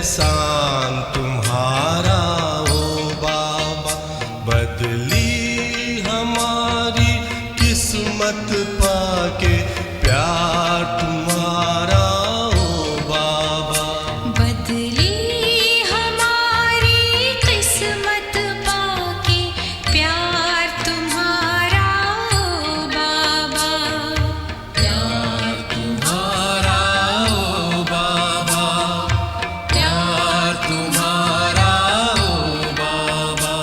एहसान तुम्हारा ओ बाबा। बदली हमारी किस्मत पाके प्यार तुम्हारा ओ बाबा। बदली हमारी किस्मत पाके प्यार तुम्हारा ओ बाबा। प्यार तुम्हारा ओ बाबा, प्यार तुम्हारा ओ बाबा।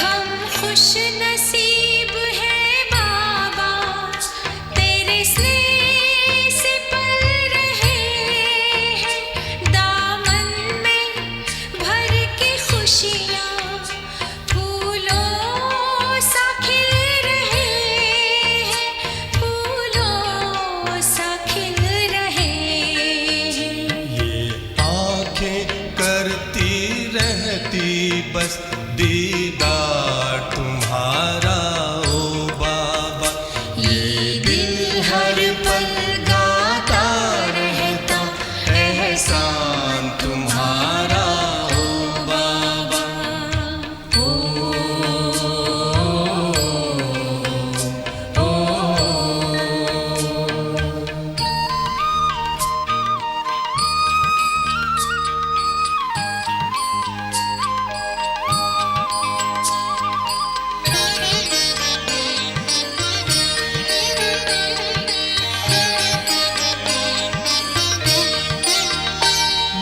हम खुश नसीब हैं बाबा, तेरे स्नेह से पल रहे हैं। दामन में भर के खुशियाँ फूलों सा खिल रहे हैं, फूलों सा खिल रहे हैं। ये आँखें करती रहती बस दीदार तुम्हारा ओ बाबा। ये दिल हर पल गाता रहता एहसान तुम्हारा ओ बाबा।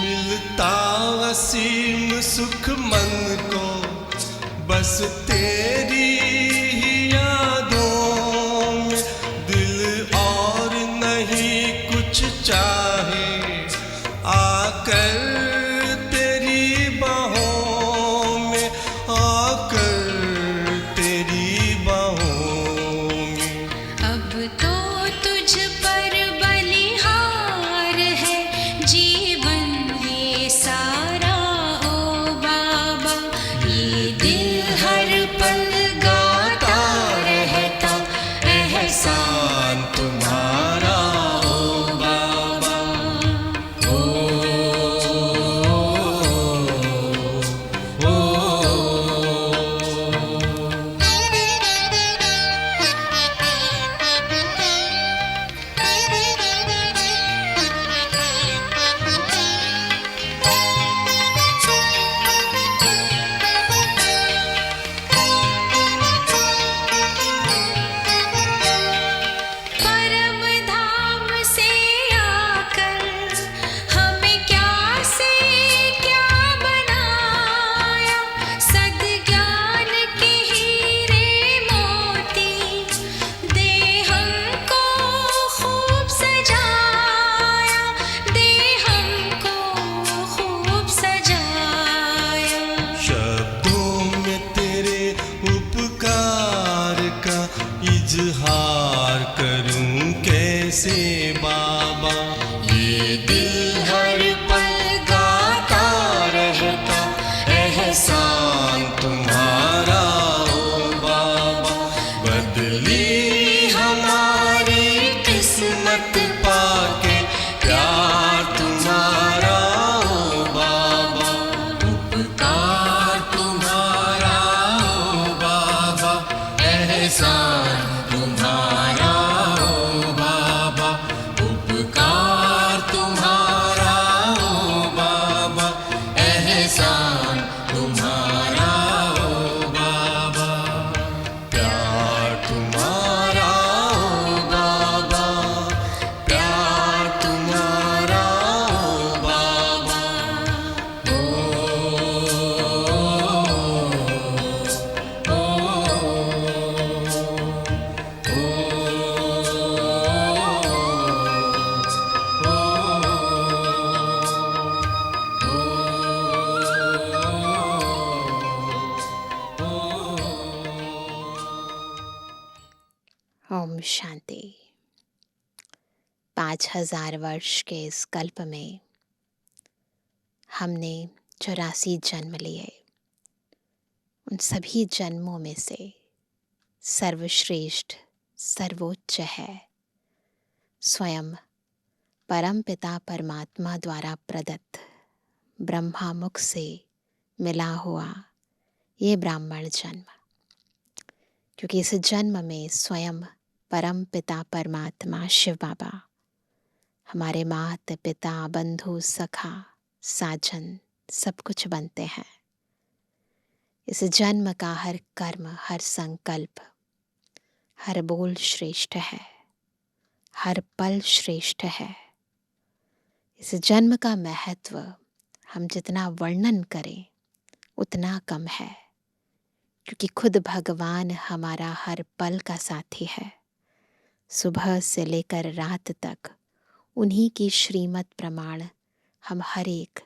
मिलता असीम सुख मन को बस तेरी ही यादों में। दिल और नहीं कुछ चाहे आकर तेरी बाहों में, आकर तेरी बाहों में। अब तो तुझ पर बलिहार है जीवन ये सारा ओ बाबा। ये दिल हर पल गाता रहता एहसान तुम्हारा ओ बाबा। परम धाम से आकर हमें क्या से क्या बनाया। सद्ज्ञान के हीरे मोती दे हमको खूब सजाया, दे हमको खूब सजाया। शब्दों में तेरे उपकार का इजहार करूं कैसे बाबा। ये दिल हर पल गाता रहता एहसान तुम्हारा ओ बाबा। बदली हमारी किस्मत पाके प्यार तुम्हारा ओ बाबा। उपकार तुम्हारा ओ बाबा, एहसान तुम्हारा ओ बाबा। शांति। 5000 वर्ष के इस कल्प में हमने 84 जन्म लिए। उन सभी जन्मों में से सर्वश्रेष्ठ सर्वोच्च है स्वयं परमपिता परमात्मा द्वारा प्रदत्त ब्रह्मा मुख से मिला हुआ ये ब्राह्मण जन्म। क्योंकि इस जन्म में स्वयं परम पिता परमात्मा शिव बाबा हमारे माता पिता बंधु सखा साजन सब कुछ बनते हैं। इस जन्म का हर कर्म हर संकल्प हर बोल श्रेष्ठ है, हर पल श्रेष्ठ है। इस जन्म का महत्व हम जितना वर्णन करें उतना कम है, क्योंकि खुद भगवान हमारा हर पल का साथी है। सुबह से लेकर रात तक उन्हीं की श्रीमत प्रमाण हम हर एक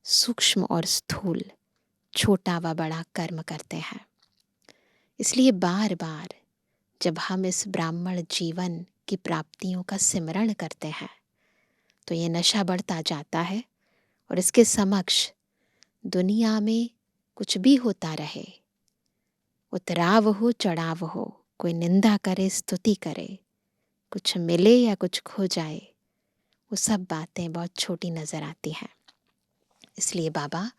सूक्ष्म और स्थूल छोटा व बड़ा कर्म करते हैं। इसलिए बार बार जब हम इस ब्राह्मण जीवन की प्राप्तियों का सिमरण करते हैं तो ये नशा बढ़ता जाता है और इसके समक्ष दुनिया में कुछ भी होता रहे, उतराव हो चढ़ाव हो, कोई निंदा करे स्तुति करे, कुछ मिले या कुछ खो जाए, वो सब बातें बहुत छोटी नजर आती हैं। इसलिए बाबा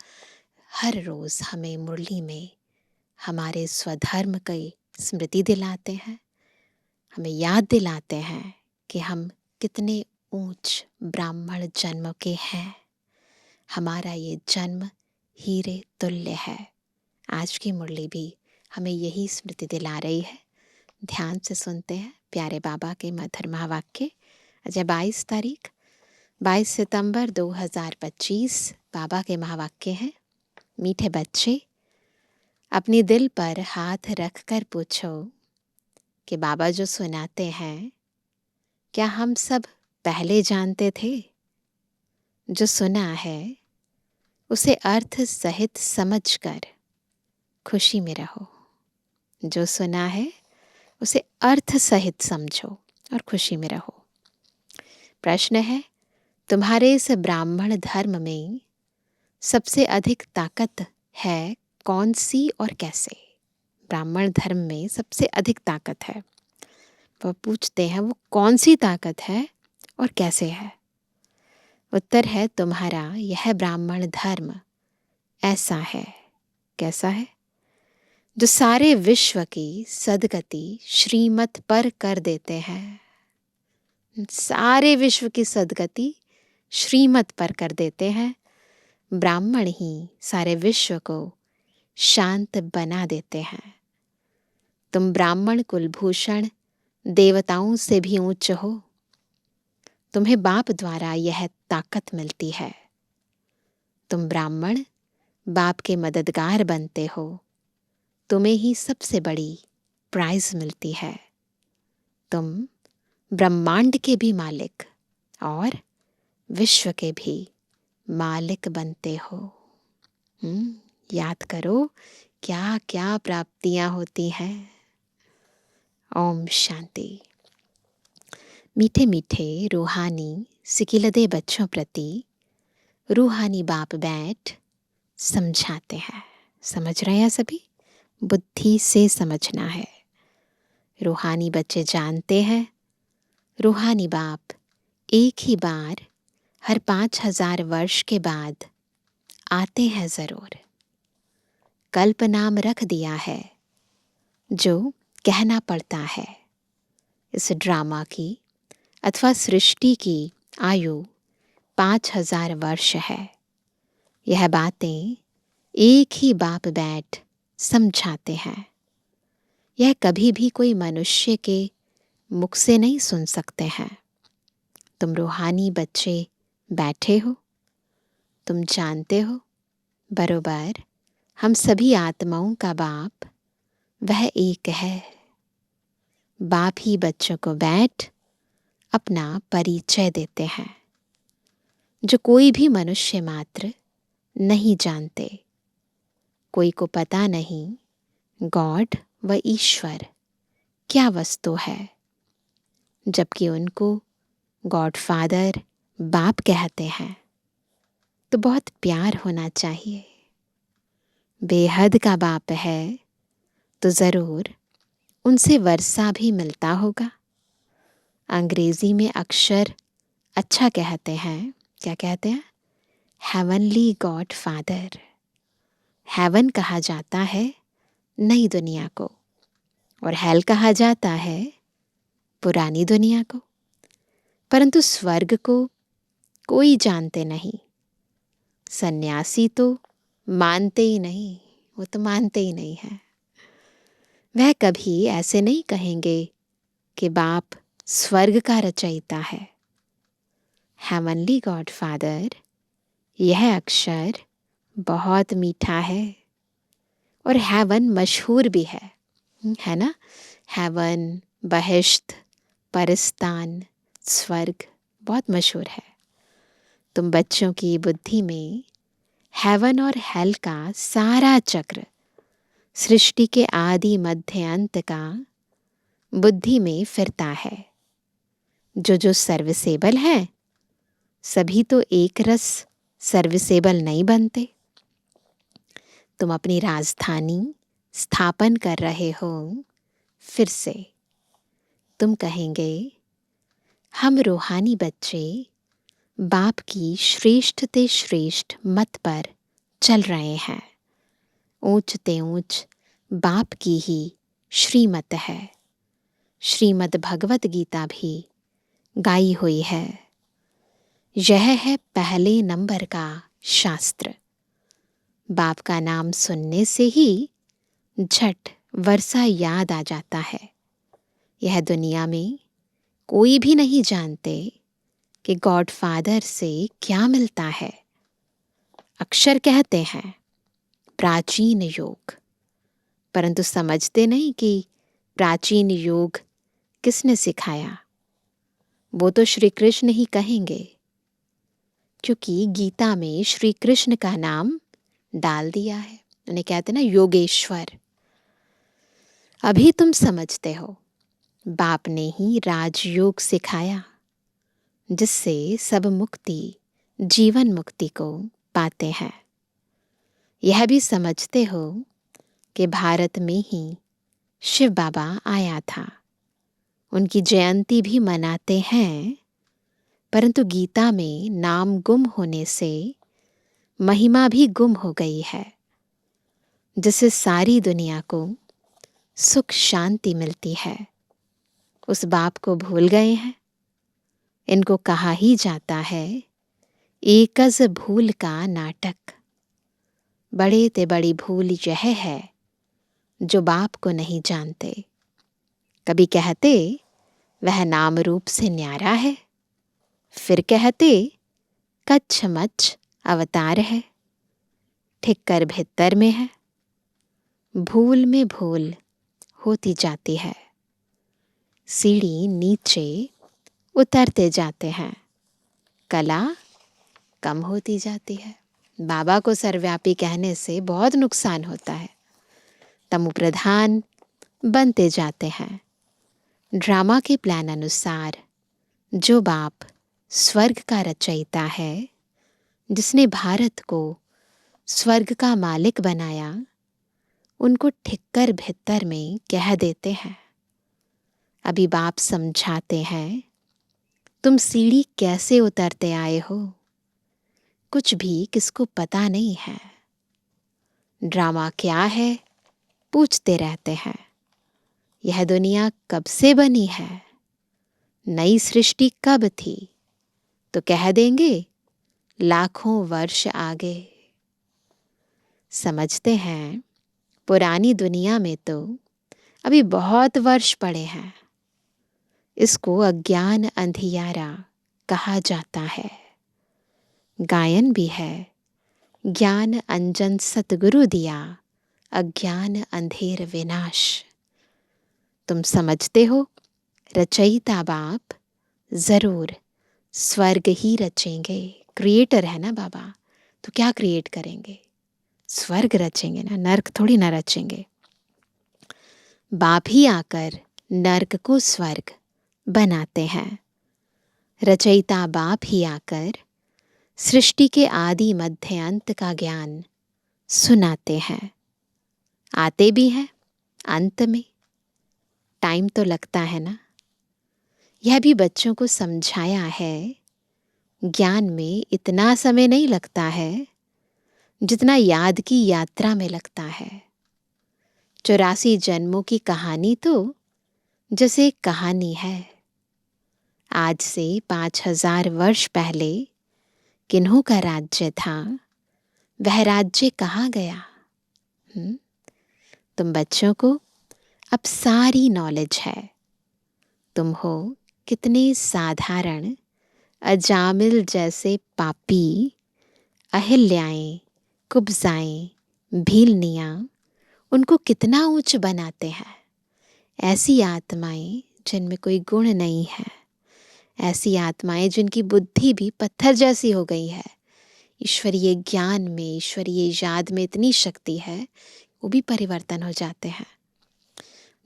हर रोज हमें मुरली में हमारे स्वधर्म की स्मृति दिलाते हैं, हमें याद दिलाते हैं कि हम कितने ऊंच ब्राह्मण जन्म के हैं। हमारा ये जन्म हीरे तुल्य है। आज की मुरली भी हमें यही स्मृति दिला रही है। ध्यान से सुनते हैं प्यारे बाबा के मधुर महावाक्य। आज 22 सितंबर 2025 बाबा के महावाक्य हैं। मीठे बच्चे, अपनी दिल पर हाथ रख कर पूछो कि बाबा जो सुनाते हैं क्या हम सब पहले जानते थे? जो सुना है उसे अर्थ सहित समझकर खुशी में रहो। जो सुना है उसे अर्थ सहित समझो और खुशी में रहो। प्रश्न है, तुम्हारे इस ब्राह्मण धर्म में सबसे अधिक ताकत है कौन सी और कैसे? ब्राह्मण धर्म में सबसे अधिक ताकत है, वह पूछते हैं वो कौन सी ताकत है और कैसे है? उत्तर है, तुम्हारा यह ब्राह्मण धर्म ऐसा है। कैसा है? जो सारे विश्व की सदगति श्रीमत पर कर देते हैं। सारे विश्व की सदगति श्रीमत पर कर देते हैं। ब्राह्मण ही सारे विश्व को शांत बना देते हैं। तुम ब्राह्मण कुलभूषण देवताओं से भी ऊंच हो। तुम्हें बाप द्वारा यह ताकत मिलती है। तुम ब्राह्मण बाप के मददगार बनते हो। तुम्हें ही सबसे बड़ी प्राइज मिलती है। तुम ब्रह्मांड के भी मालिक और विश्व के भी मालिक बनते हो। याद करो क्या क्या प्राप्तियां होती हैं। ओम शांति। मीठे मीठे रूहानी सिकिलदे बच्चों प्रति रूहानी बाप बैठ समझाते हैं। समझ रहे हैं सभी? बुद्धि से समझना है। रूहानी बच्चे जानते हैं रूहानी बाप एक ही बार हर 5000 वर्ष के बाद आते हैं जरूर। कल्प नाम रख दिया है जो कहना पड़ता है। इस ड्रामा की अथवा सृष्टि की आयु 5000 वर्ष है। यह बातें एक ही बाप बैठ समझाते हैं। यह कभी भी कोई मनुष्य के मुख से नहीं सुन सकते हैं। तुम रूहानी बच्चे बैठे हो, तुम जानते हो बरोबर हम सभी आत्माओं का बाप वह एक है। बाप ही बच्चों को बैठ अपना परिचय देते हैं, जो कोई भी मनुष्य मात्र नहीं जानते। कोई को पता नहीं गॉड व ईश्वर क्या वस्तु है। जबकि उनको गॉड फादर बाप कहते हैं, तो बहुत प्यार होना चाहिए। बेहद का बाप है तो ज़रूर उनसे वर्षा भी मिलता होगा। अंग्रेजी में अक्षर अच्छा कहते हैं, क्या कहते हैं? Heavenly God father. हेवन कहा जाता है नई दुनिया को, और हेल कहा जाता है पुरानी दुनिया को। परंतु स्वर्ग को कोई जानते नहीं। सन्यासी तो मानते ही नहीं, वो तो मानते ही नहीं है। वह कभी ऐसे नहीं कहेंगे कि बाप स्वर्ग का रचयिता है। हेवनली गॉड फादर, यह अक्षर बहुत मीठा है, और हेवन मशहूर भी है ना? हेवन, बहिश्त, परस्तान, स्वर्ग बहुत मशहूर है। तुम बच्चों की बुद्धि में हेवन और हेल का सारा चक्र, सृष्टि के आदि मध्य अंत का बुद्धि में फिरता है। जो सर्विसेबल है, सभी तो एक रस सर्विसेबल नहीं बनते। तुम अपनी राजधानी स्थापन कर रहे हो, फिर से तुम कहेंगे हम रूहानी बच्चे बाप की श्रेष्ठ ते श्रेष्ठ मत पर चल रहे हैं। ऊंच ते ऊंच बाप की ही श्रीमत है। श्रीमद् भगवत गीता भी गाई हुई है। यह है पहले नंबर का शास्त्र। बाप का नाम सुनने से ही झट वर्षा याद आ जाता है। यह दुनिया में कोई भी नहीं जानते कि गॉड फादर से क्या मिलता है। अक्षर कहते हैं प्राचीन योग, परंतु समझते नहीं कि प्राचीन योग किसने सिखाया। वो तो श्री कृष्ण ही कहेंगे, क्योंकि गीता में श्री कृष्ण का नाम डाल दिया है। उन्हें कहते ना योगेश्वर। अभी तुम समझते हो बाप ने ही राजयोग सिखाया, जिससे सब मुक्ति, जीवन मुक्ति को पाते हैं। यह भी समझते हो कि भारत में ही शिव बाबा आया था। उनकी जयंती भी मनाते हैं, परंतु गीता में नाम गुम होने से महिमा भी गुम हो गई है, जिससे सारी दुनिया को सुख शांति मिलती है। उस बाप को भूल गए हैं। इनको कहा ही जाता है एकज भूल का नाटक। बड़े ते बड़ी भूल यह है जो बाप को नहीं जानते। कभी कहते वह नाम रूप से न्यारा है, फिर कहते कच्छ मच्छ अवतार है, ठिक्कर भित्तर में है। भूल में भूल होती जाती है। सीढ़ी नीचे उतरते जाते हैं, कला कम होती जाती है। बाबा को सर्वव्यापी कहने से बहुत नुकसान होता है। तमो प्रधान बनते जाते हैं। ड्रामा के प्लान अनुसार जो बाप स्वर्ग का रचयिता है, जिसने भारत को स्वर्ग का मालिक बनाया, उनको ठिक्कर भित्तर में कह देते हैं। अभी बाप समझाते हैं तुम सीढ़ी कैसे उतरते आए हो, कुछ भी किसको पता नहीं है। ड्रामा क्या है पूछते रहते हैं। यह दुनिया कब से बनी है, नई सृष्टि कब थी, तो कह देंगे लाखों वर्ष आगे। समझते हैं पुरानी दुनिया में तो अभी बहुत वर्ष पड़े हैं। इसको अज्ञान अंधियारा कहा जाता है। गायन भी है, ज्ञान अंजन सतगुरु दिया, अज्ञान अंधेर विनाश। तुम समझते हो रचयिता बाप जरूर स्वर्ग ही रचेंगे। क्रिएटर है ना बाबा, तो क्या क्रिएट करेंगे? स्वर्ग रचेंगे ना, नर्क थोड़ी ना रचेंगे। बाप ही आकर नर्क को स्वर्ग बनाते हैं। रचयिता बाप ही आकर सृष्टि के आदि मध्य अंत का ज्ञान सुनाते हैं। आते भी हैं अंत में, टाइम तो लगता है ना। यह भी बच्चों को समझाया है, ज्ञान में इतना समय नहीं लगता है जितना याद की यात्रा में लगता है। 84 जन्मों की कहानी तो जैसे एक कहानी है। आज से 5000 वर्ष पहले किन्हों का राज्य था, वह राज्य कहाँ गया? तुम बच्चों को अब सारी नॉलेज है। तुम हो कितने साधारण अजामिल जैसे पापी, अहिल्याएं, कुब्जाएं, भीलनियां उनको कितना ऊंच बनाते हैं। ऐसी आत्माएं जिनमें कोई गुण नहीं है, ऐसी आत्माएं जिनकी बुद्धि भी पत्थर जैसी हो गई है। ईश्वरीय ज्ञान में, ईश्वरीय याद में इतनी शक्ति है, वो भी परिवर्तन हो जाते हैं।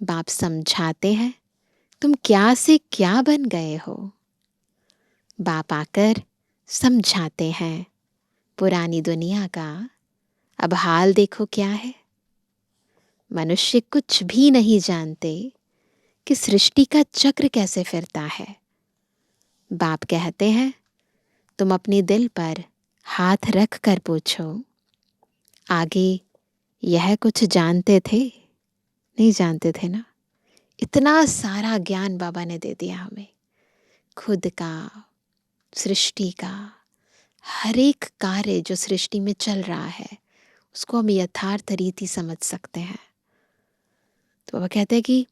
बाप समझाते हैं तुम क्या से क्या बन गए हो। बाप आकर समझाते हैं पुरानी दुनिया का अब हाल देखो क्या है। मनुष्य कुछ भी नहीं जानते कि सृष्टि का चक्र कैसे फिरता है। बाप कहते हैं तुम अपने दिल पर हाथ रख कर पूछो, आगे यह कुछ जानते थे? नहीं जानते थे ना। इतना सारा ज्ञान बाबा ने दे दिया हमें, खुद का, सृष्टि का, हर एक कार्य जो सृष्टि में चल रहा है उसको हम यथार्थ रीति समझ सकते हैं। तो बाबा कहते हैं कि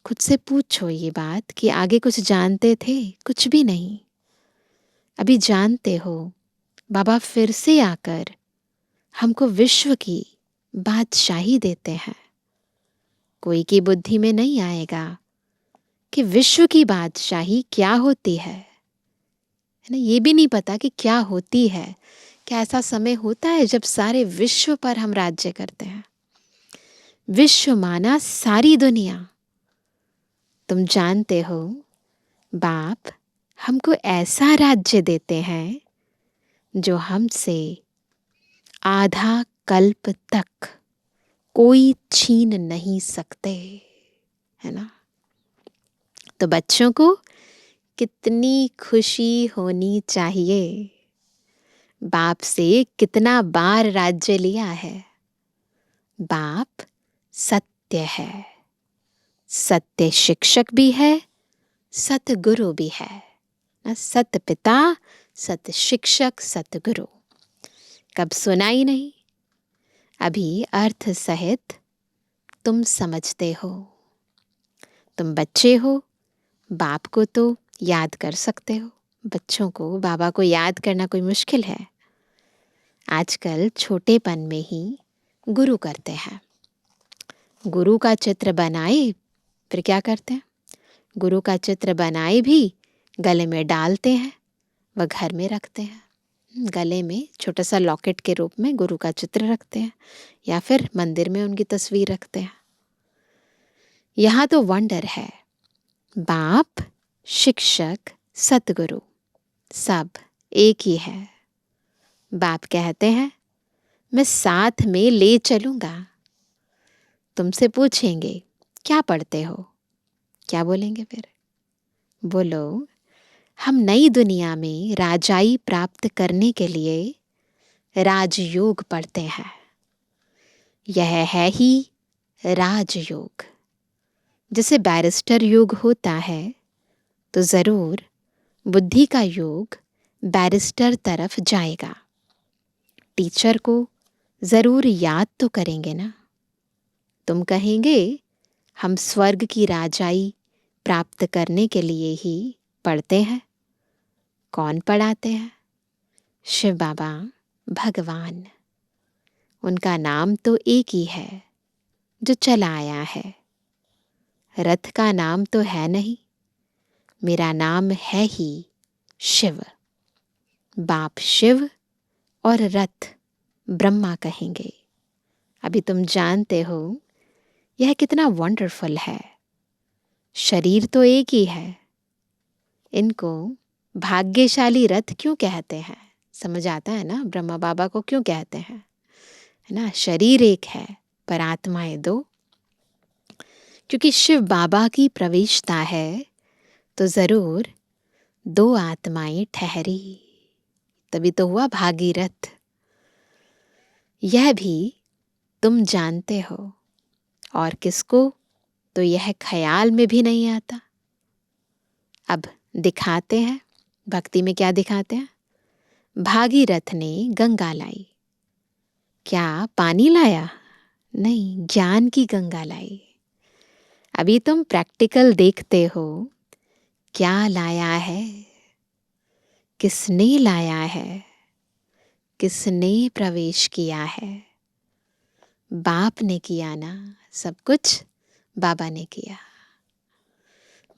खुद से पूछो ये बात कि आगे कुछ जानते थे? कुछ भी नहीं। अभी जानते हो। बाबा फिर से आकर हमको विश्व की बादशाही देते हैं। कोई की बुद्धि में नहीं आएगा कि विश्व की बादशाही क्या होती है ना। ये भी नहीं पता कि क्या होती है। क्या ऐसा समय होता है जब सारे विश्व पर हम राज्य करते हैं? विश्व माना सारी दुनिया। तुम जानते हो बाप हमको ऐसा राज्य देते हैं जो हमसे आधा कल्प तक कोई छीन नहीं सकते, है ना। तो बच्चों को कितनी खुशी होनी चाहिए। बाप से कितना बार राज्य लिया है। बाप सत्य है, सत्य शिक्षक भी है, सतगुरु भी है। सत पिता, सत शिक्षक, सतगुरु। कब सुना ही नहीं। अभी अर्थ सहित तुम समझते हो। तुम बच्चे हो, बाप को तो याद कर सकते हो। बच्चों को बाबा को याद करना कोई मुश्किल है? आजकल छोटेपन में ही गुरु करते हैं। गुरु का चित्र बनाए फिर क्या करते हैं? गुरु का चित्र बनाए भी गले में डालते हैं, वह घर में रखते हैं। गले में छोटा सा लॉकेट के रूप में गुरु का चित्र रखते हैं, या फिर मंदिर में उनकी तस्वीर रखते हैं। यहाँ तो वंडर है। बाप, शिक्षक, सतगुरु सब एक ही है। बाप कहते हैं मैं साथ में ले चलूंगा। तुमसे पूछेंगे क्या पढ़ते हो? क्या बोलेंगे फिर? बोलो हम नई दुनिया में राजाई प्राप्त करने के लिए राजयोग पढ़ते हैं। यह है ही राजयोग। जैसे बैरिस्टर योग होता है तो ज़रूर बुद्धि का योग बैरिस्टर तरफ जाएगा। टीचर को ज़रूर याद तो करेंगे ना। तुम कहेंगे हम स्वर्ग की राजाई प्राप्त करने के लिए ही पढ़ते हैं। कौन पढ़ाते हैं? शिव बाबा, भगवान। उनका नाम तो एक ही है जो चला आया है। रथ का नाम तो है नहीं, मेरा नाम है ही शिव। बाप शिव और रथ ब्रह्मा कहेंगे। अभी तुम जानते हो यह कितना वंडरफुल है। शरीर तो एक ही है, इनको भाग्यशाली रथ क्यों कहते हैं? समझ आता है ना ब्रह्मा बाबा को क्यों कहते हैं, है ना? शरीर एक है पर आत्माएं दो। क्योंकि शिव बाबा की प्रविष्टता है तो जरूर दो आत्माएं ठहरी, तभी तो हुआ भागीरथ। यह भी तुम जानते हो, और किसको तो यह ख्याल में भी नहीं आता। अब दिखाते हैं, भक्ति में क्या दिखाते हैं? भागीरथ ने गंगा लाई। क्या पानी लाया? नहीं, ज्ञान की गंगा लाई। अभी तुम प्रैक्टिकल देखते हो, क्या लाया है, किसने लाया है, किसने प्रवेश किया है? बाप ने किया ना, सब कुछ बाबा ने किया।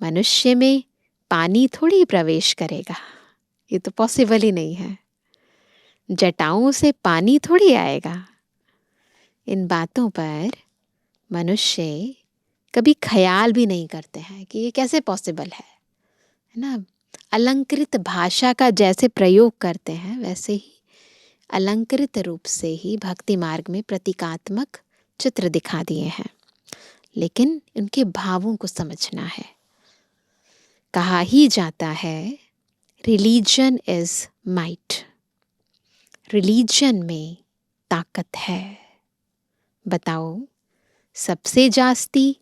मनुष्य में पानी थोड़ी प्रवेश करेगा, ये तो पॉसिबल ही नहीं है। जटाओं से पानी थोड़ी आएगा। इन बातों पर मनुष्य कभी ख्याल भी नहीं करते हैं कि ये कैसे पॉसिबल है ना? अलंकृत भाषा का जैसे प्रयोग करते हैं वैसे ही अलंकृत रूप से ही भक्ति मार्ग में प्रतीकात्मक चित्र दिखा दिए हैं, लेकिन उनके भावों को समझना है। कहा ही जाता है रिलीजन इज माइट, रिलीजन में ताकत है। बताओ सबसे जास्ती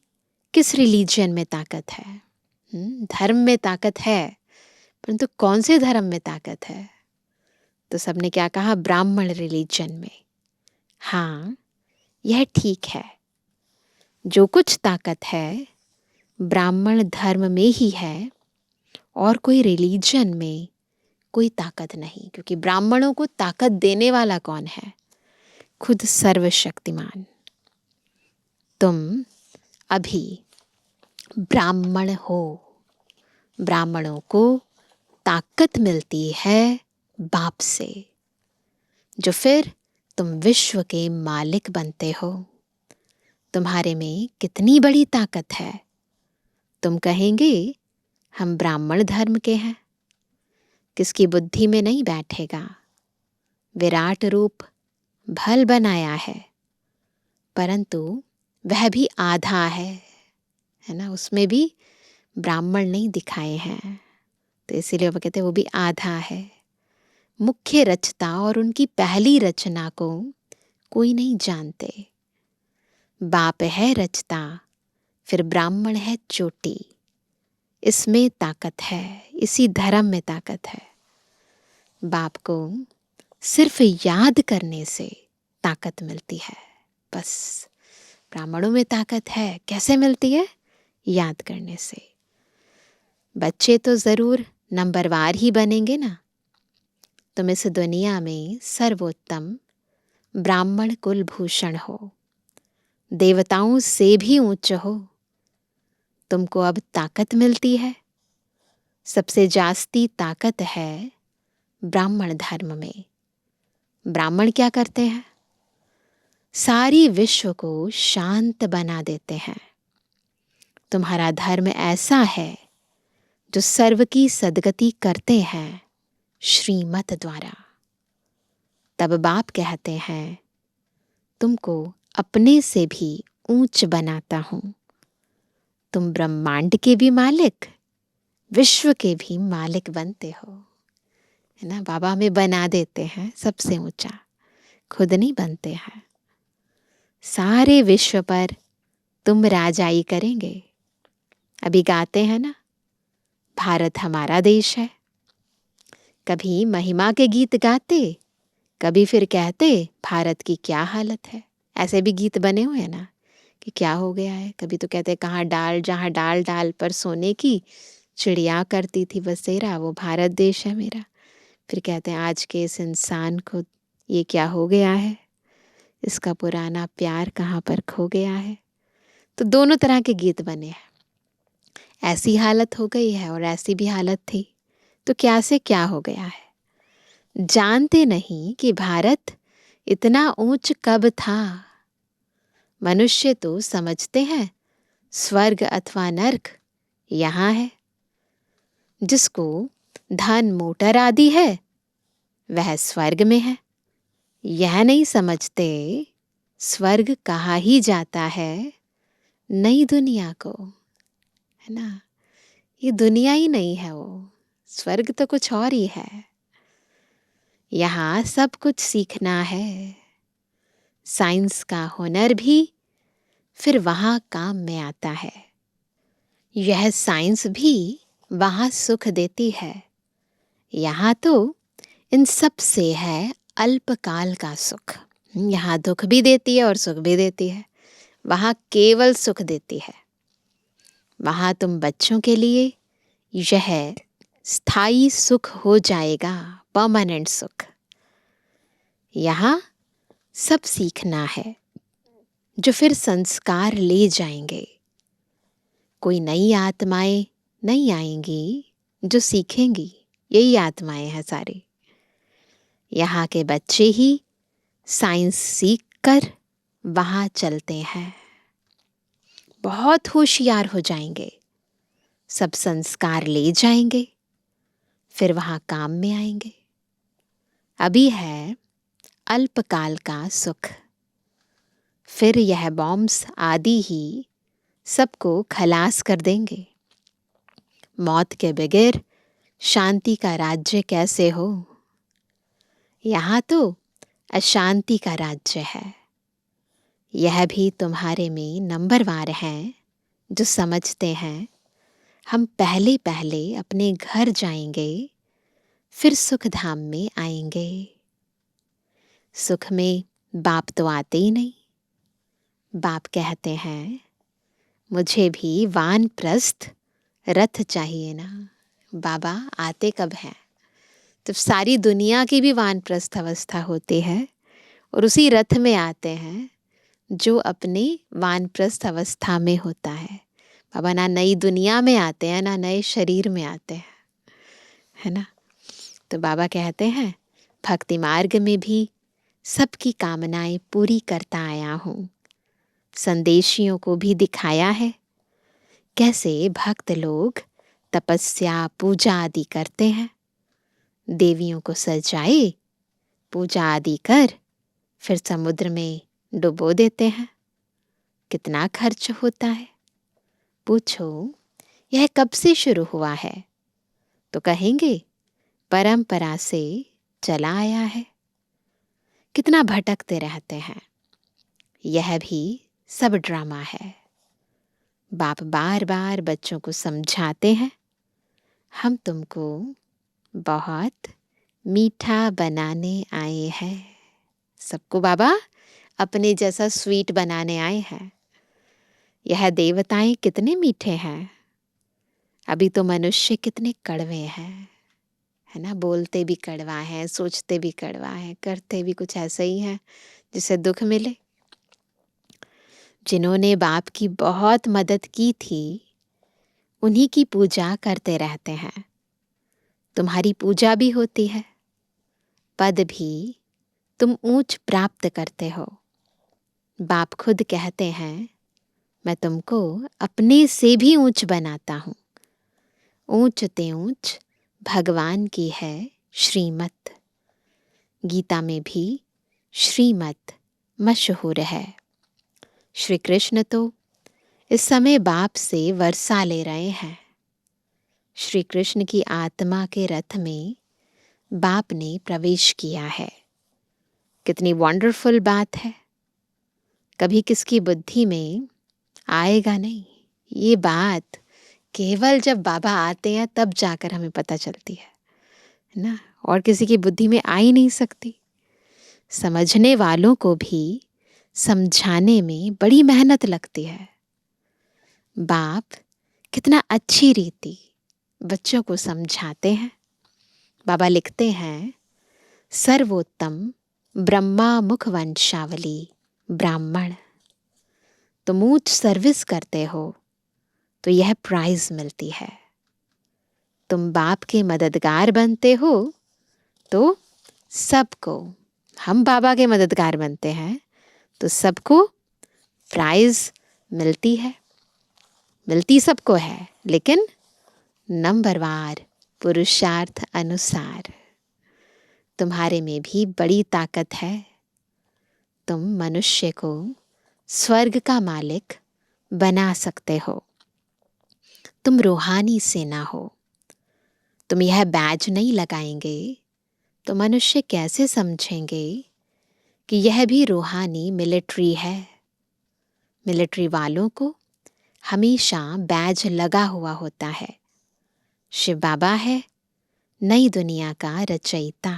किस रिलीजन में ताकत है? धर्म में ताकत है, परंतु कौन से धर्म में ताकत है? तो सबने क्या कहा? ब्राह्मण रिलीजन में। हाँ, यह ठीक है, जो कुछ ताकत है ब्राह्मण धर्म में ही है, और कोई रिलीजन में कोई ताकत नहीं। क्योंकि ब्राह्मणों को ताकत देने वाला कौन है? खुद सर्वशक्तिमान। तुम अभी ब्राह्मण हो, ब्राह्मणों को ताकत मिलती है बाप से, जो फिर तुम विश्व के मालिक बनते हो। तुम्हारे में कितनी बड़ी ताकत है? तुम कहेंगे हम ब्राह्मण धर्म के हैं, किसकी बुद्धि में नहीं बैठेगा। विराट रूप भल बनाया है, परंतु वह भी आधा है ना? उसमें भी ब्राह्मण नहीं दिखाए हैं, तो इसीलिए वो कहते हैं वो भी आधा है। मुख्य रचता और उनकी पहली रचना को कोई नहीं जानते। बाप है रचता, फिर ब्राह्मण है चोटी। इसमें ताकत है, इसी धर्म में ताकत है। बाप को सिर्फ याद करने से ताकत मिलती है, बस। ब्राह्मणों में ताकत है, कैसे मिलती है? याद करने से। बच्चे तो जरूर नंबरवार ही बनेंगे ना। तुम इस दुनिया में सर्वोत्तम ब्राह्मण कुलभूषण हो, देवताओं से भी ऊंच हो। तुमको अब ताकत मिलती है, सबसे जास्ती ताकत है ब्राह्मण धर्म में। ब्राह्मण क्या करते हैं? सारी विश्व को शांत बना देते हैं। तुम्हारा धर्म ऐसा है जो सर्व की सद्गति करते हैं श्रीमत द्वारा। तब बाप कहते हैं तुमको अपने से भी ऊंच बनाता हूं। तुम ब्रह्मांड के भी मालिक, विश्व के भी मालिक बनते हो, है ना? बाबा हमें बना देते हैं सबसे ऊंचा, खुद नहीं बनते हैं। सारे विश्व पर तुम राजाई करेंगे। अभी गाते हैं ना, भारत हमारा देश है। कभी महिमा के गीत गाते, कभी फिर कहते भारत की क्या हालत है। ऐसे भी गीत बने हुए हैं ना कि क्या हो गया है। कभी तो कहते कहाँ डाल, जहाँ डाल डाल पर सोने की चिड़िया करती थी बसेरा, वो भारत देश है मेरा। फिर कहते हैं आज के इस इंसान को ये क्या हो गया है, इसका पुराना प्यार कहाँ पर खो गया है। तो दोनों तरह के गीत बने हैं। ऐसी हालत हो गई है और ऐसी भी हालत थी, तो क्या से क्या हो गया है। जानते नहीं कि भारत इतना ऊंच कब था। मनुष्य तो समझते हैं स्वर्ग अथवा नर्क यहाँ है, जिसको धन मोटर आदि है वह स्वर्ग में है। यह नहीं समझते स्वर्ग कहा ही जाता है नई दुनिया को, है ना। ये दुनिया ही नहीं है, वो स्वर्ग तो कुछ और ही है। यहाँ सब कुछ सीखना है। साइंस का हुनर भी फिर वहाँ काम में आता है। यह साइंस भी वहाँ सुख देती है। यहाँ तो इन सब से है अल्पकाल का सुख। यहाँ दुख भी देती है और सुख भी देती है। वहाँ केवल सुख देती है। वहाँ तुम बच्चों के लिए यह स्थायी सुख हो जाएगा, परमानेंट सुख। यहाँ सब सीखना है जो फिर संस्कार ले जाएंगे। कोई नई आत्माएं नहीं आएंगी जो सीखेंगी, यही आत्माएं हैं सारी। यहाँ के बच्चे ही साइंस सीख कर वहाँ चलते हैं, बहुत होशियार हो जाएंगे, सब संस्कार ले जाएंगे, फिर वहाँ काम में आएंगे। अभी है अल्पकाल का सुख, फिर यह बॉम्ब्स आदि ही सबको खलास कर देंगे। मौत के बगैर शांति का राज्य कैसे हो? यहाँ तो अशांति का राज्य है। यह भी तुम्हारे में नंबरवार हैं जो समझते हैं हम पहले पहले अपने घर जाएंगे, फिर सुख धाम में आएंगे। सुख में बाप तो आते ही नहीं। बाप कहते हैं मुझे भी वानप्रस्थ रथ चाहिए ना। बाबा आते कब हैं? तो सारी दुनिया की भी वानप्रस्थ अवस्था होती है और उसी रथ में आते हैं जो अपने वानप्रस्थ अवस्था में होता है। बाबा ना नई दुनिया में आते हैं ना नए शरीर में आते हैं, है ना। तो बाबा कहते हैं भक्ति मार्ग में भी सबकी कामनाएं पूरी करता आया हूँ। संदेशियों को भी दिखाया है कैसे भक्त लोग तपस्या पूजा आदि करते हैं। देवियों को सजाए, पूजा आदि कर, फिर समुद्र में डुबो देते हैं। कितना खर्च होता है? पूछो यह कब से शुरू हुआ है? तो कहेंगे परंपरा से चला आया है। कितना भटकते रहते हैं। यह भी सब ड्रामा है। बाप बार बार बच्चों को समझाते हैं हम तुमको बहुत मीठा बनाने आए हैं। सबको बाबा अपने जैसा स्वीट बनाने आए हैं। यह देवताएं कितने मीठे हैं, अभी तो मनुष्य कितने कड़वे हैं, है ना। बोलते भी कड़वा है, सोचते भी कड़वा है, करते भी कुछ ऐसे ही है जिससे दुख मिले। जिन्होंने बाप की बहुत मदद की थी उन्हीं की पूजा करते रहते हैं। तुम्हारी पूजा भी होती है, पद भी तुम ऊंच प्राप्त करते हो। बाप खुद कहते हैं मैं तुमको अपने से भी ऊंच बनाता हूँ। ऊंच ते ऊंच भगवान की है श्रीमत। गीता में भी श्रीमत मशहूर है। श्री कृष्ण तो इस समय बाप से वर्षा ले रहे हैं। श्री कृष्ण की आत्मा के रथ में बाप ने प्रवेश किया है। कितनी वंडरफुल बात है। कभी किसकी बुद्धि में आएगा नहीं। ये बात केवल जब बाबा आते हैं तब जाकर हमें पता चलती है ना, और किसी की बुद्धि में आ ही नहीं सकती। समझने वालों को भी समझाने में बड़ी मेहनत लगती है। बाप कितना अच्छी रीति बच्चों को समझाते हैं। बाबा लिखते हैं सर्वोत्तम ब्रह्मा मुख वंशावली ब्राह्मण। तुम ऊंच सर्विस करते हो तो यह प्राइज मिलती है। तुम बाप के मददगार बनते हो तो सबको, हम बाबा के मददगार बनते हैं तो सबको प्राइज मिलती है। मिलती सबको है लेकिन नंबरवार पुरुषार्थ अनुसार। तुम्हारे में भी बड़ी ताकत है। तुम मनुष्य को स्वर्ग का मालिक बना सकते हो। तुम रूहानी सेना हो। तुम यह बैज नहीं लगाएंगे तो मनुष्य कैसे समझेंगे कि यह भी रूहानी मिलिट्री है। मिलिट्री वालों को हमेशा बैज लगा हुआ होता है। शिव बाबा है नई दुनिया का रचयिता।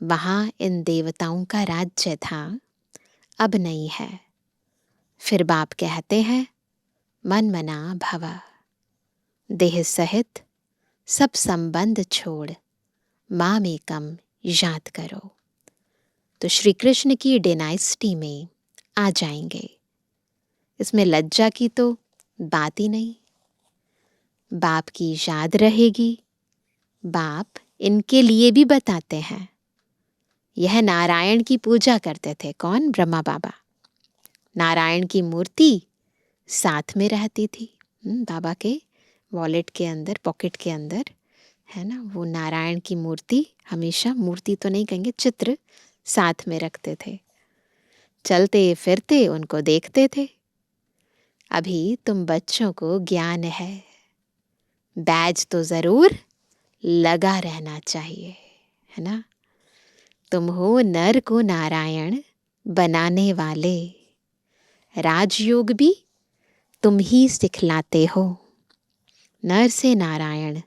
वहाँ इन देवताओं का राज्य था, अब नहीं है। फिर बाप कहते हैं मन मना भव, देह सहित सब संबंध छोड़ माम एकम याद करो। तो श्री कृष्ण की डायनेस्टी में आ जाएंगे। इसमें लज्जा की तो बात ही नहीं। बाप की याद रहेगी। बाप इनके लिए भी बताते हैं। यह नारायण की पूजा करते थे। कौन? ब्रह्मा बाबा। नारायण की मूर्ति साथ में रहती थी। बाबा के वॉलेट के अंदर, पॉकेट के अंदर, है ना, वो नारायण की मूर्ति हमेशा, मूर्ति तो नहीं कहेंगे, चित्र साथ में रखते थे। चलते फिरते उनको देखते थे। अभी तुम बच्चों को ज्ञान है, बैज तो जरूर लगा रहना चाहिए, है ना। तुम हो नर को नारायण बनाने वाले। राजयोग भी तुम ही सिखलाते हो। नर से नारायण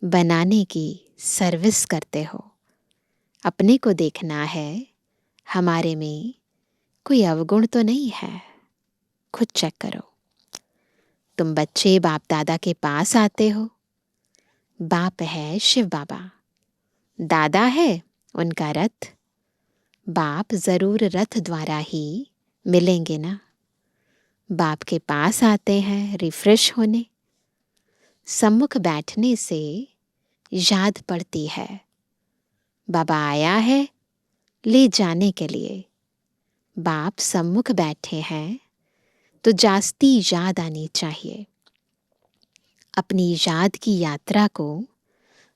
बनाने की सर्विस करते हो। अपने को देखना है, हमारे में कोई अवगुण तो नहीं है। खुद चेक करो। तुम बच्चे बाप दादा के पास आते हो। बाप है शिव बाबा, दादा है उनका रथ। बाप जरूर रथ द्वारा ही मिलेंगे ना। बाप के पास आते हैं रिफ्रेश होने। सम्मुख बैठने से याद पड़ती है, बाबा आया है ले जाने के लिए। बाप सम्मुख बैठे हैं तो जास्ती याद आनी चाहिए। अपनी याद की यात्रा को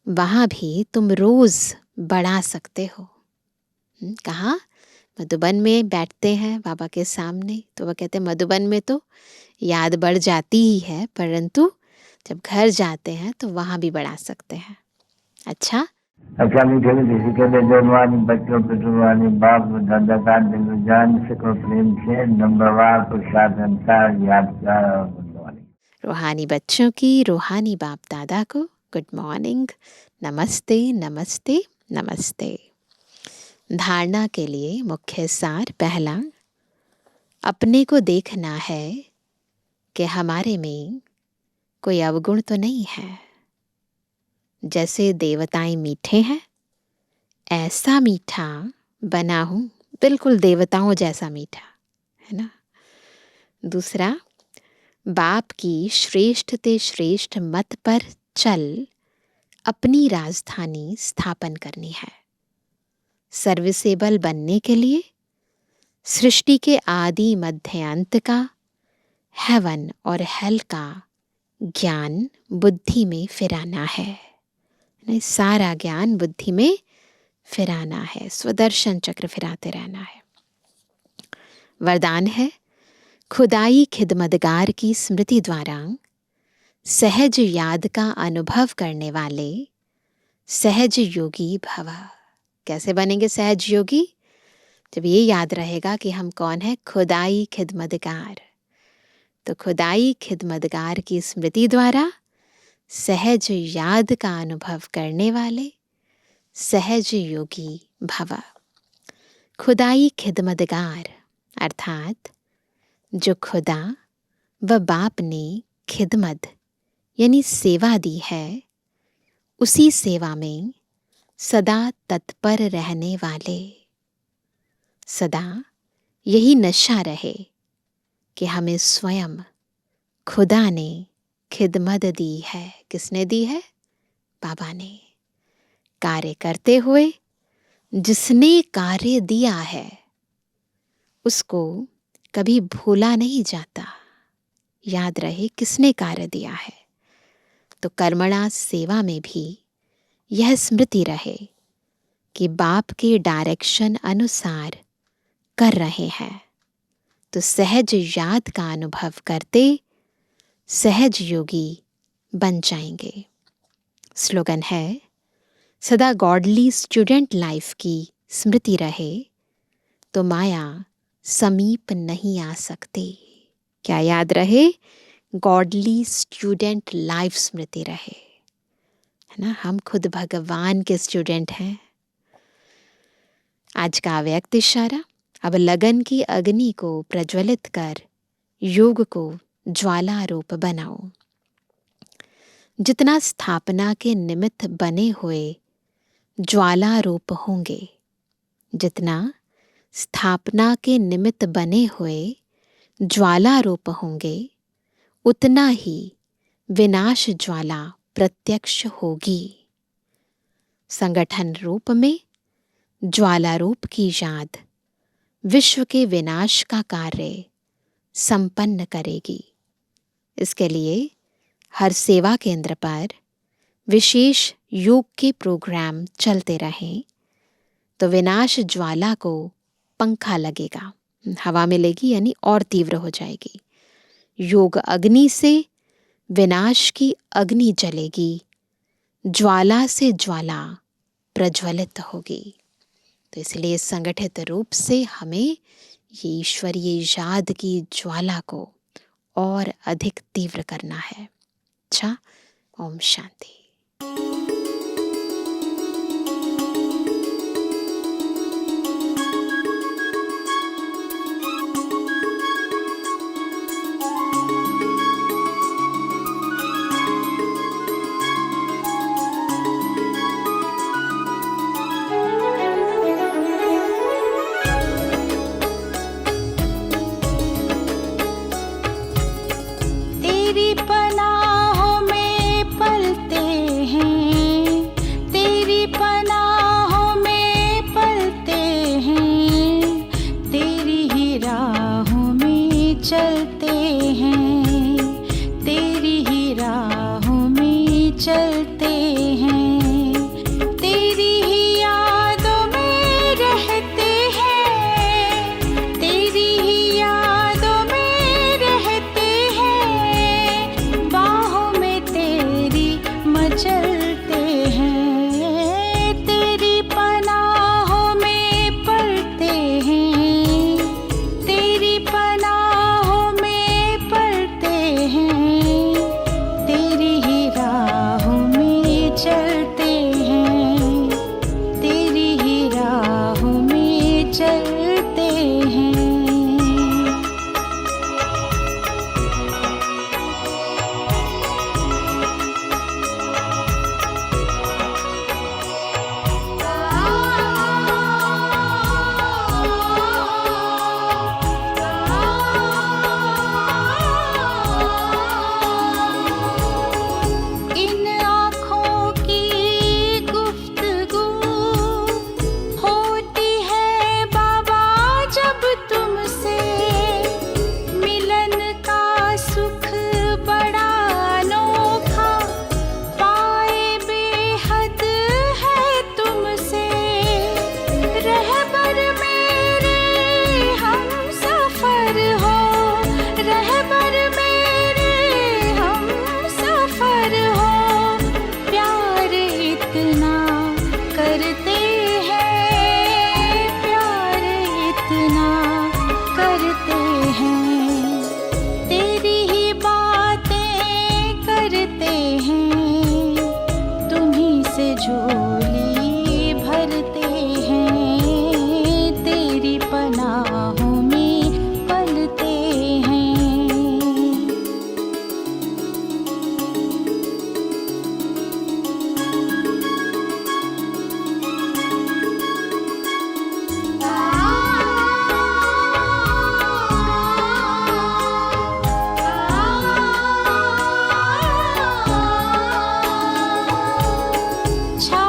वहाँ भी तुम रोज बढ़ा सकते हो। कहाँ? मधुबन में बैठते हैं बाबा के सामने तो वह कहते हैं मधुबन में तो याद बढ़ जाती ही है, परंतु जब घर जाते हैं तो वहाँ भी बढ़ा सकते हैं। अच्छा मीठे मीठे के बेजवानी बच्चों पे जुबानी बाप दादा का दिल जान सको प्रेम से नंबरवार पुरुषार्थ अनुसार याद कर। रूहानी बच्चों की रूहानी बाप दादा को गुड मॉर्निंग, नमस्ते नमस्ते नमस्ते। धारणा के लिए मुख्य सार पहला, अपने को देखना है कि हमारे में कोई अवगुण तो नहीं है। जैसे देवताएं मीठे हैं, ऐसा मीठा बना हूं, बिल्कुल देवताओं जैसा मीठा, है ना। दूसरा, बाप की श्रेष्ठ ते श्रेष्ठ मत पर चल अपनी राजधानी स्थापन करनी है। सर्विसेबल बनने के लिए सृष्टि के आदि मध्य अंत का, हेवन और हेल का ज्ञान बुद्धि में फिराना है। सारा ज्ञान बुद्धि में फिराना है। स्वदर्शन चक्र फिराते रहना है। वरदान है, खुदाई खिदमतगार की स्मृति द्वारा सहज याद का अनुभव करने वाले सहज योगी भव। कैसे बनेंगे सहज योगी? जब ये याद रहेगा कि हम कौन है, खुदाई खिदमतगार। तो खुदाई खिदमतगार की स्मृति द्वारा सहज याद का अनुभव करने वाले सहज योगी भव। खुदाई खिदमतगार अर्थात जो खुदा व बाप ने खिदमत यानी सेवा दी है, उसी सेवा में सदा तत्पर रहने वाले। सदा यही नशा रहे कि हमें स्वयं खुदा ने खिदमत दी है। किसने दी है? बाबा ने। कार्य करते हुए जिसने कार्य दिया है उसको कभी भूला नहीं जाता। याद रहे किसने कार्य दिया है। तो कर्मणा सेवा में भी यह स्मृति रहे कि बाप के डायरेक्शन अनुसार कर रहे हैं, तो सहज याद का अनुभव करते सहज योगी बन जाएंगे। स्लोगन है, सदा गॉडली स्टूडेंट लाइफ की स्मृति रहे तो माया समीप नहीं आ सकती। क्या याद रहे? गॉडली स्टूडेंट लाइफ स्मृति रहे, है ना। हम खुद भगवान के स्टूडेंट हैं। आज का अव्यक्त इशारा, अब लगन की अग्नि को प्रज्वलित कर योग को ज्वाला रूप बनाओ। जितना स्थापना के निमित्त बने हुए ज्वाला रूप होंगे, जितना स्थापना के निमित्त बने हुए ज्वाला रूप होंगे, उतना ही विनाश ज्वाला प्रत्यक्ष होगी। संगठन रूप में ज्वाला रूप की याद विश्व के विनाश का कार्य संपन्न करेगी। इसके लिए हर सेवा केंद्र पर विशेष योग के प्रोग्राम चलते रहें तो विनाश ज्वाला को पंखा लगेगा, हवा मिलेगी, यानी और तीव्र हो जाएगी। योग अग्नि से विनाश की अग्नि जलेगी, ज्वाला से ज्वाला प्रज्वलित होगी। तो इसलिए संगठित रूप से हमें ये ईश्वरीय याद की ज्वाला को और अधिक तीव्र करना है। अच्छा, ओम शांति। तेरी पनाहों में पलते हैं, तेरी पनाहों में पलते हैं, तेरी ही राहों में चलते हैं, तेरी ही राहों में चलते हैं, तेरी ही यादों में रहते हैं, तेरी ही यादों में रहते हैं, बाहों में तेरी मचलते हैं, तेरी पनाहों में पलते हैं, तेरी पनाहों में पलते हैं, तेरी ही राहों में चलते हैं, तेरी ही राहों में चलते हैं। इन आँखों की गुफ्तगू होती है बाबा जब तुमसे, मिलन का सुख बड़ा अनोखा पाए बेहद है तुमसे, रहबर मेरे हम सफर हो, रहबर मेरे हम सफर हो, प्यार इतना करते हैं, प्यार इतना करते हैं, तेरी ही बातें करते हैं, तुम्हीं से झोली भरते हैं, तेरी पनाहों में पलते हैं। छा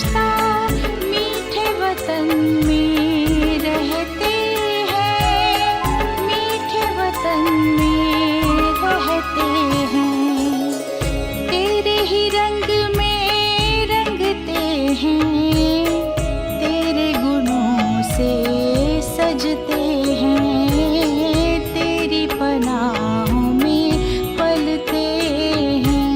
रिश्ता मीठे वतन में रहते हैं, मीठे वतन में रहते हैं। तेरे ही रंग में रंगते हैं, तेरे गुणों से सजते हैं, तेरी पनाहों में पलते हैं,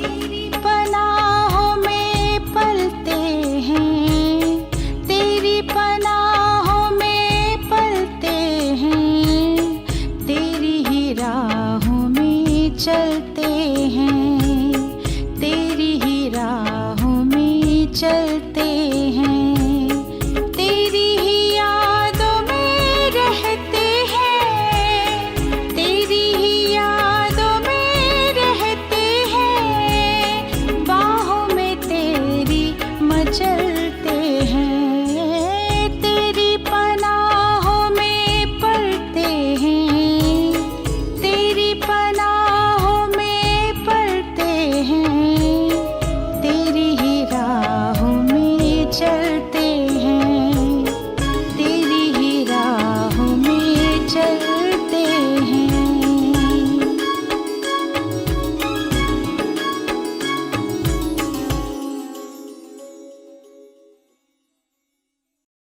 तेरी पनाहों में पलते हैं, तेरी पनाहों में पलते हैं, तेरी ही राहों में चलते हैं, तेरी ही राहों में चलते